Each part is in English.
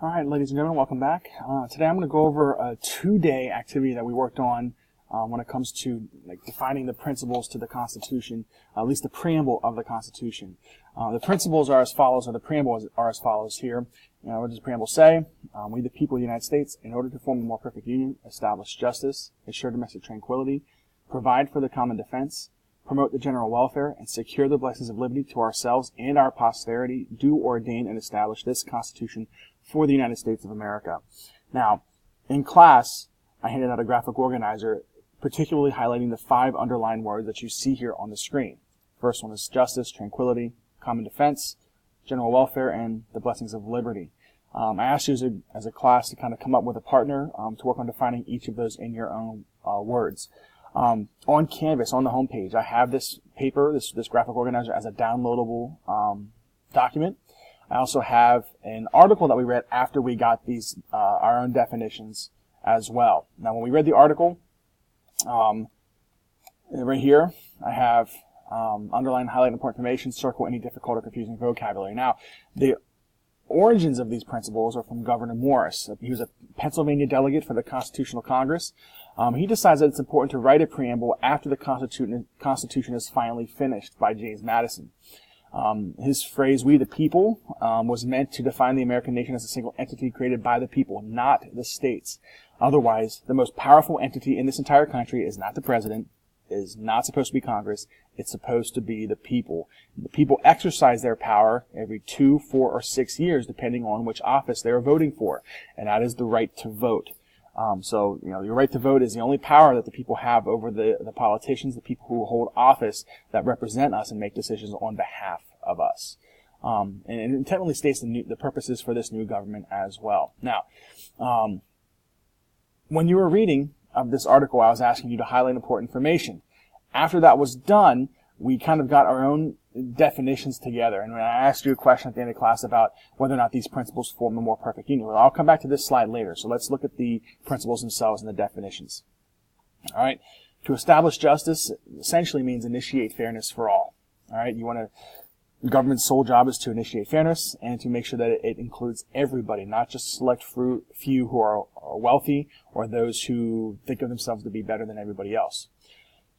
All right, ladies and gentlemen, welcome back. Today I'm going to go over a 2-day activity that we worked on when it comes to defining the principles to the Constitution, at least the preamble of the Constitution. The principles are as follows, or the preamble are as follows here. What does the preamble say? We, the people of the United States, in order to form a more perfect union, establish justice, assure domestic tranquility, provide for the common defense, promote the general welfare, and secure the blessings of liberty to ourselves and our posterity, do ordain and establish this Constitution for the United States of America. Now, in class, I handed out a graphic organizer particularly highlighting the 5 underlined words that you see here on the screen. First one is justice, tranquility, common defense, general welfare, and the blessings of liberty. I asked you as a class to kind of come up with a partner to work on defining each of those in your own words. On Canvas, on the home page, I have this paper, this graphic organizer, as a downloadable document. I also have an article that we read after we got these our own definitions as well. Now, when we read the article, right here, I have underline, highlight important information, circle any difficult or confusing vocabulary. Now, the origins of these principles are from Governor Morris. He was a Pennsylvania delegate for the Constitutional Congress. He decides that it's important to write a preamble after the Constitution is finally finished by James Madison. His phrase, we the people, was meant to define the American nation as a single entity created by the people, not the states. Otherwise, the most powerful entity in this entire country is not the president, is not supposed to be Congress, it's supposed to be the people. The people exercise their power every 2, 4, or 6 years, depending on which office they are voting for, and that is the right to vote. So, your right to vote is the only power that the people have over the politicians, the people who hold office that represent us and make decisions on behalf of us. And it intently states the purposes for this new government as well. Now, when you were reading of this article, I was asking you to highlight important information. After that was done, we kind of got our own definitions together. And when I asked you a question at the end of class about whether or not these principles form a more perfect union, well, I'll come back to this slide later. So let's look at the principles themselves and the definitions. All right. To establish justice essentially means initiate fairness for all. All right. The government's sole job is to initiate fairness and to make sure that it includes everybody, not just select few who are wealthy or those who think of themselves to be better than everybody else.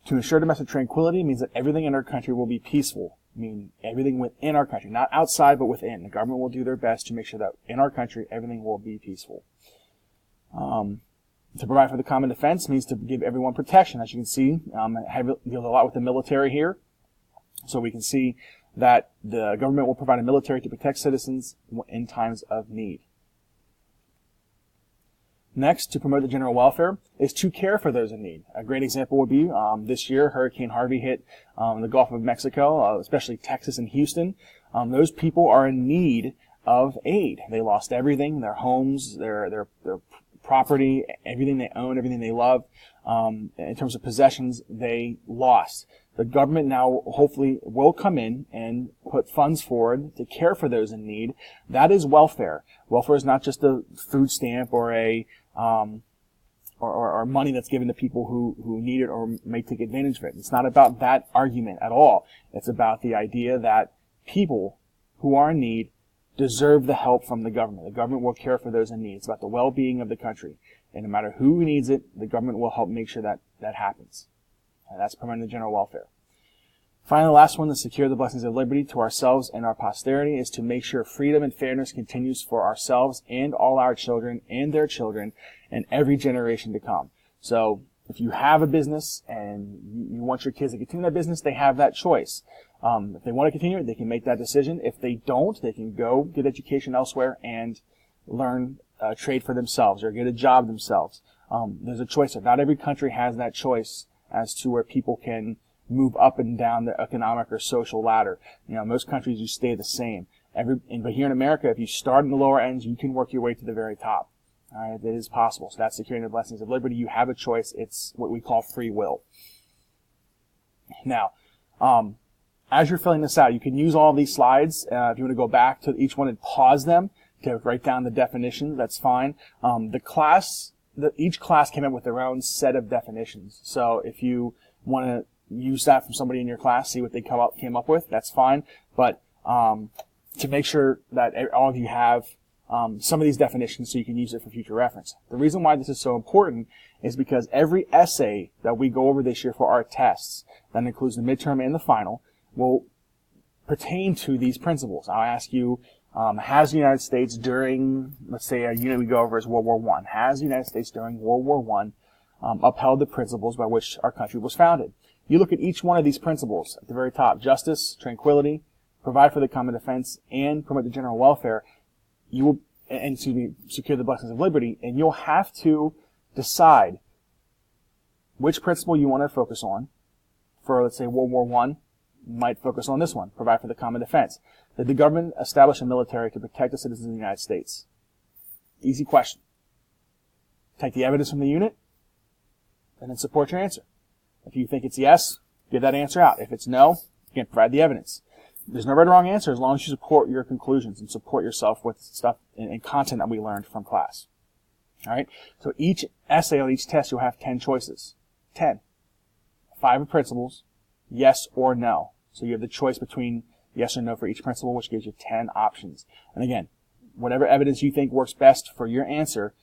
To ensure domestic tranquility means that everything in our country will be peaceful. I mean, everything within our country, not outside, but within. The government will do their best to make sure that in our country, everything will be peaceful. To provide for the common defense means to give everyone protection. As you can see, I deal a lot with the military here. So we can see that the government will provide a military to protect citizens in times of need. Next, to promote the general welfare is to care for those in need. A great example would be this year, Hurricane Harvey hit the Gulf of Mexico, especially Texas and Houston. Those people are in need of aid. They lost everything, their homes, their property, everything they own, everything they love. In terms of possessions, they lost. The government now hopefully will come in and put funds forward to care for those in need. That is welfare. Welfare is not just a food stamp or or money that's given to people who need it or may take advantage of it. It's not about that argument at all. It's about the idea that people who are in need deserve the help from the government. The government will care for those in need. It's about the well-being of the country. And no matter who needs it, the government will help make sure that happens. And that's promoting the general welfare. Finally, the last one, to secure the blessings of liberty to ourselves and our posterity, is to make sure freedom and fairness continues for ourselves and all our children and their children and every generation to come. So if you have a business and you want your kids to continue that business, they have that choice. If they want to continue it, they can make that decision. If they don't, they can go get education elsewhere and learn trade for themselves or get a job themselves. There's a choice there. Not every country has that choice as to where people can move up and down the economic or social ladder. Most countries you stay the same. But here in America, if you start in the lower ends, you can work your way to the very top. All right, it is possible. So that's securing the blessings of liberty. You have a choice. It's what we call free will. Now, as you're filling this out, you can use all these slides. If you want to go back to each one and pause them to write down the definition, that's fine. Each class came up with their own set of definitions. So if you want to use that from somebody in your class, see what they came up with, that's fine. But to make sure that all of you have some of these definitions so you can use it for future reference. The reason why this is so important is because every essay that we go over this year for our tests, that includes the midterm and the final, will pertain to these principles. I'll ask you, has the United States during, let's say a unit we go over is World War I, has the United States during World War I upheld the principles by which our country was founded? You look at each one of these principles at the very top: justice, tranquility, provide for the common defense, and promote the general welfare. You will, and secure the blessings of liberty, and you'll have to decide which principle you want to focus on. For, let's say, World War I, you might focus on this one: provide for the common defense. Did the government establish a military to protect the citizens of the United States? Easy question. Take the evidence from the unit, and then support your answer. If you think it's yes, give that answer out. If it's no, again, provide the evidence. There's no right or wrong answer as long as you support your conclusions and support yourself with stuff and content that we learned from class. All right? So each essay on each test, you'll have 10 choices. 10. 5 are principles, yes or no. So you have the choice between yes or no for each principle, which gives you 10 options. And again, whatever evidence you think works best for your answer,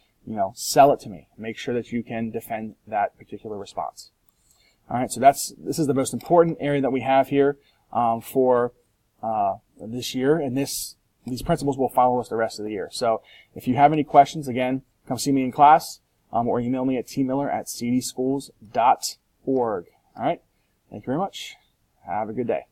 sell it to me. Make sure that you can defend that particular response. All right, so this is the most important area that we have here for this year, and these principles will follow us the rest of the year. So if you have any questions, again, come see me in class or email me at tmiller@cdschools.org. All right, thank you very much. Have a good day.